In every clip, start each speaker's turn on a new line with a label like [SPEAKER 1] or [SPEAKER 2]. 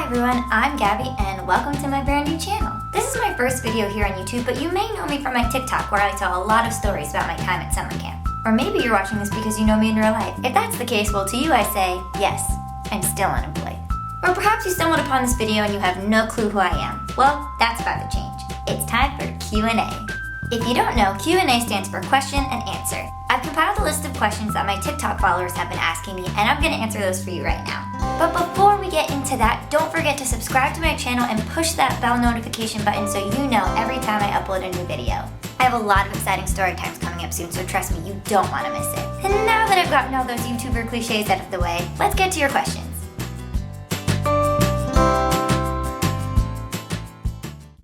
[SPEAKER 1] everyone, I'm Gabby and welcome to my brand new channel. This is my first video here on YouTube, but you may know me from my TikTok where I tell a lot of stories about my time at summer camp. Or maybe you're watching this because you know me in real life. If that's the case, well, to you I say, yes, I'm still unemployed. Or perhaps you stumbled upon this video and you have no clue who I am. Well, that's about to change. It's time for Q&A. If you don't know, Q&A stands for question and answer. I've compiled a list of questions that my TikTok followers have been asking me, and I'm gonna answer those for you right now. But before we get into that, don't forget to subscribe to my channel and push that bell notification button so you know every time I upload a new video. I have a lot of exciting story times coming up soon, so trust me, you don't wanna miss it. And now that I've gotten all those YouTuber cliches out of the way, let's get to your questions.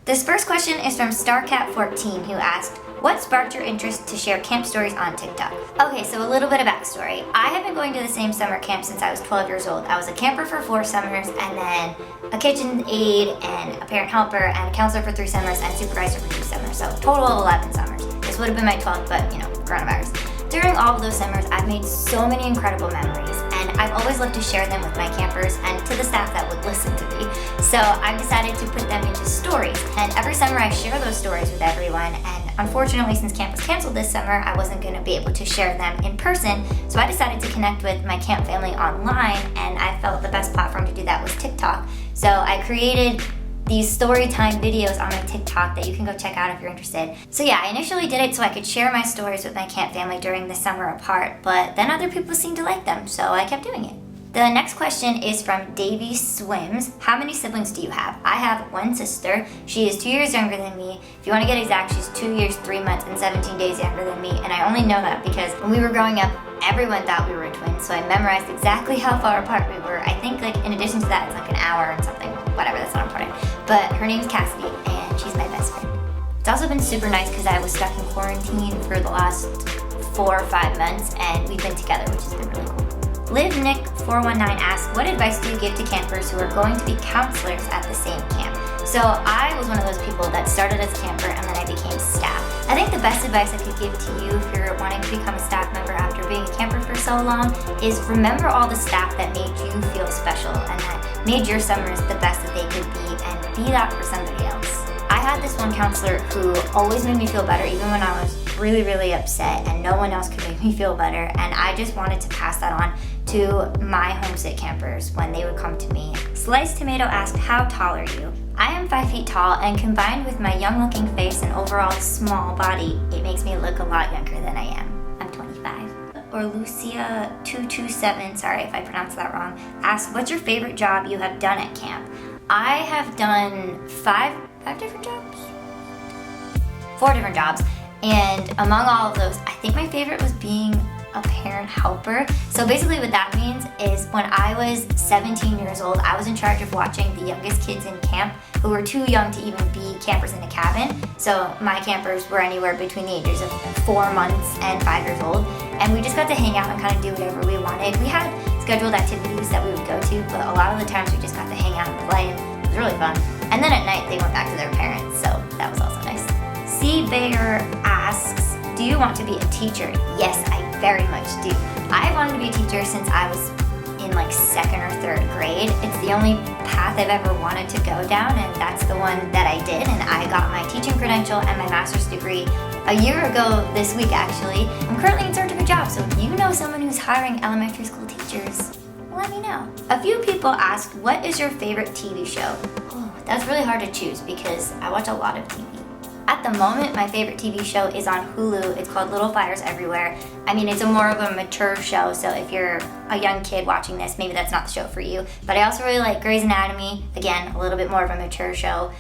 [SPEAKER 1] This first question is from StarCat14, who asked, what sparked your interest to share camp stories on TikTok? Okay, so a little bit of backstory. I have been going to the same summer camp since I was 12 years old. I was a camper for 4 summers, and then a kitchen aide, and a parent helper, and a counselor for 3 summers, and supervisor for 2 summers. So total of 11 summers. This would have been my 12th, but coronavirus. During all of those summers, I've made so many incredible memories, and I've always loved to share them with my campers and to the staff that would listen to me. So I've decided to put them into stories, and every summer I share those stories with everyone, and unfortunately, since camp was canceled this summer, I wasn't going to be able to share them in person, so I decided to connect with my camp family online, and I felt the best platform to do that was TikTok. So I created these story time videos on my TikTok that you can go check out if you're interested. So yeah, I initially did it so I could share my stories with my camp family during the summer apart, but then other people seemed to like them, so I kept doing it. The next question is from Davy Swims. How many siblings do you have? I have 1 sister. She is 2 years younger than me. If you want to get exact, she's 2 years, 3 months, and 17 days younger than me, and I only know that because when we were growing up, everyone thought we were twins, so I memorized exactly how far apart we were. I think in addition to that, it's like an hour and something. Whatever, that's not important. But her name's Cassidy, and she's my best friend. It's also been super nice because I was stuck in quarantine for the last 4 or 5 months, and we've been together, which has been really cool. LiveNick419 asks, what advice do you give to campers who are going to be counselors at the same camp? So I was one of those people that started as a camper and then I became staff. I think the best advice I could give to you if you're wanting to become a staff member after being a camper for so long is remember all the staff that made you feel special and that made your summers the best that they could be, and be that for somebody else. I had this one counselor who always made me feel better even when I was really, really upset and no one else could make me feel better, and I just wanted to pass that on to my homesick campers when they would come to me. Sliced Tomato asked, how tall are you? I am 5 feet tall, and combined with my young looking face and overall small body, it makes me look a lot younger than I am. I'm 25. Or Lucia227, sorry if I pronounced that wrong, asked, what's your favorite job you have done at camp? I have done 5 different jobs? 4 different jobs. And among all of those, I think my favorite was being a parent helper. So basically what that means is when I was 17 years old, I was in charge of watching the youngest kids in camp who were too young to even be campers in a cabin. So my campers were anywhere between the ages of 4 months and 5 years old. And we just got to hang out and kind of do whatever we wanted. We had scheduled activities that we would go to, but a lot of the times we just got to hang out and play, and it was really fun. And then at night they went back to their parents, so that was also nice. C. Bayer asks, do you want to be a teacher? Yes, I very much do. I wanted to be a teacher since I was in like 2nd or 3rd grade. It's the only path I've ever wanted to go down, and that's the one that I did, and I got my teaching credential and my master's degree a year ago this week actually. I'm currently in search of a job, so if you know someone who's hiring elementary school teachers, let me know. A few people asked, what is your favorite TV show? Oh, that's really hard to choose because I watch a lot of TV. At the moment, my favorite TV show is on Hulu. It's called Little Fires Everywhere. I mean, it's more of a mature show, so if you're a young kid watching this, maybe that's not the show for you. But I also really like Grey's Anatomy. Again, a little bit more of a mature show.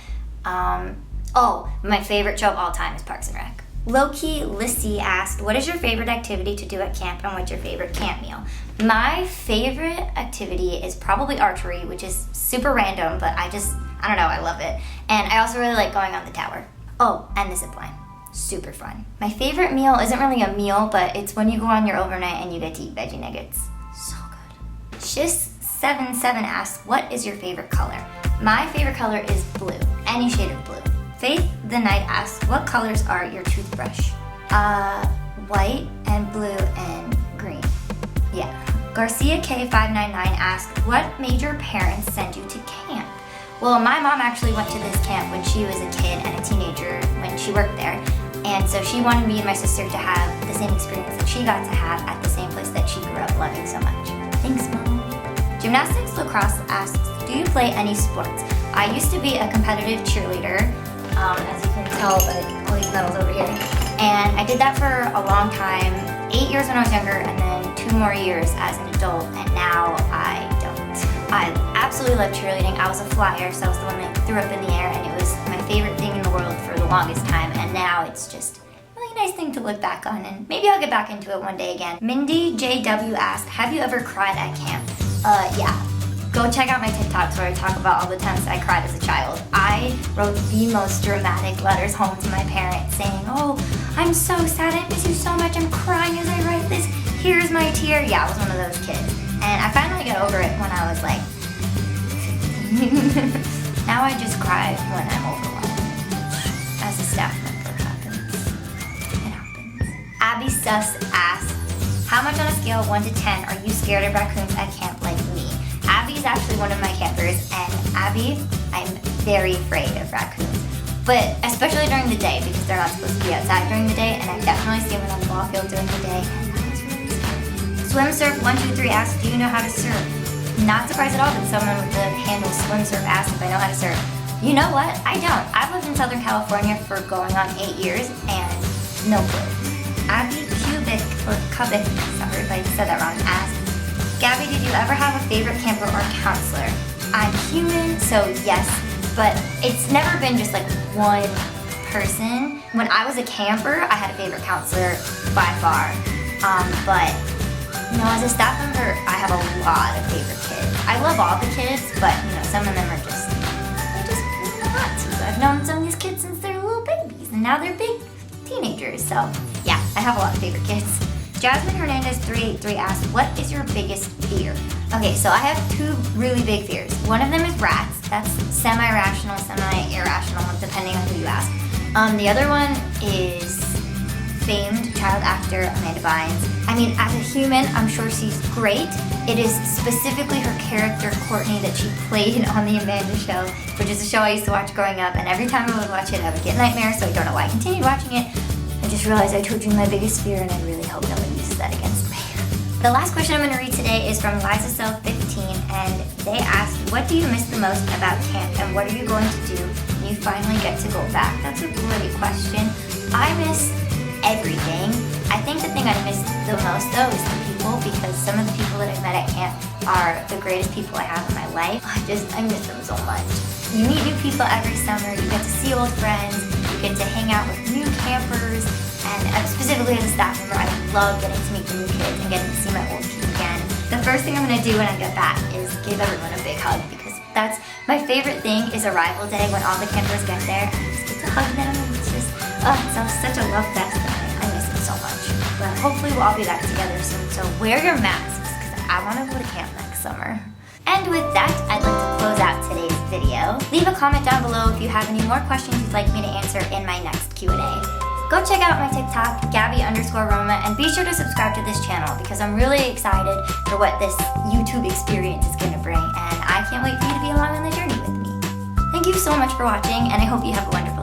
[SPEAKER 1] My favorite show of all time is Parks and Rec. Loki Lissy asked, what is your favorite activity to do at camp and what's your favorite camp meal? My favorite activity is probably archery, which is super random, but I don't know, I love it. And I also really like going on the tower. Oh, and the zip line. Super fun. My favorite meal isn't really a meal, but it's when you go on your overnight and you get to eat veggie nuggets. So good. Shiz77 asks, what is your favorite color? My favorite color is blue. Any shade of blue. Faith the Night asks, what colors are your toothbrush? White and blue and green. Yeah. Garcia K599 asked, what made your parents send you to camp? Well, my mom actually went to this camp when she was a kid and a teenager when she worked there. And so she wanted me and my sister to have the same experience that she got to have at the same place that she grew up loving so much. Thanks, Mom. Gymnastics Lacrosse asks, do you play any sports? I used to be a competitive cheerleader, as you can tell by all these medals over here. And I did that for a long time, 8 years when I was younger, and then 2 more years as an adult, and now I don't. I absolutely love cheerleading. I was a flyer, so I was the one that threw up in the air, and it was my favorite thing in the world for the longest time, and now it's just a really nice thing to look back on, and maybe I'll get back into it one day again. Mindy JW asked, have you ever cried at camp? Yeah. Go check out my TikToks where I talk about all the times I cried as a child. I wrote the most dramatic letters home to my parents saying, oh, I'm so sad, I miss you so much, I'm crying as I write this, here's my tear. Yeah, I was one of those kids. And I finally got over it when I was like 15. Now I just cry when I'm overwhelmed. As a staff member, it happens. It happens. Abby Suss asks, how much on a scale of 1 to 10 are you scared of raccoons at camp like me? Abby's actually one of my campers, and Abby, I'm very afraid of raccoons. But especially during the day, because they're not supposed to be outside during the day, and I definitely see them on the ball field during the day, and that is really scary. Swim Surf 123 asks, do you know how to surf? Not surprised at all that someone with the handle Swim Surf asked if I know how to surf. You know what? I don't. I've lived in Southern California for going on 8 years, and no clue. Abby Kubik, sorry if I said that wrong, asks, Gabby, did you ever have a favorite camper or counselor? I'm human, so yes, but it's never been just like one person. When I was a camper, I had a favorite counselor by far. But you know, as a staff member, I have a lot of favorite kids. I love all the kids, but you know, some of them are just hot to. I've known some of these kids since they're little babies, and now they're big teenagers. So yeah, I have a lot of favorite kids. Jasmine Hernandez 383 asks, what is your biggest fear? Okay, so I have 2 really big fears. One of them is rats. That's semi-rational, semi-irrational, depending on who you ask. The other one is famed child actor Amanda Bynes. I mean, as a human, I'm sure she's great. It is specifically her character, Courtney, that she played on The Amanda Show, which is a show I used to watch growing up, and every time I would watch it, I would get nightmares, so I don't know why I continued watching it. I just realized I told you my biggest fear, and I really hope no one uses that against me. The last question I'm going to read today is from LizaCell15, and they asked, what do you miss the most about camp, and what are you going to do when you finally get to go back? That's a great question. I miss everything. I think the thing I miss the most, though, is the people, because some of the people that I've met at camp are the greatest people I have in my life. I miss them so much. You meet new people every summer, you get to see old friends, you get to hang out with new campers, and specifically as a staff member, I love getting to meet the new kids and getting to see my old kids again. The first thing I'm going to do when I get back is give everyone a big hug, because that's my favorite thing is arrival day when all the campers get there. I just get to hug them, and it's just, it's such a love fest, and I miss it so much. But hopefully we'll all be back together soon, so wear your masks, because I want to go to camp next summer. And with that, I'd like to close out today's video. Leave a comment down below if you have any more questions you'd like me to answer in my next Q&A. Go check out my TikTok, Gabby_Roma, and be sure to subscribe to this channel because I'm really excited for what this YouTube experience is going to bring, and I can't wait for you to be along on the journey with me. Thank you so much for watching, and I hope you have a wonderful day.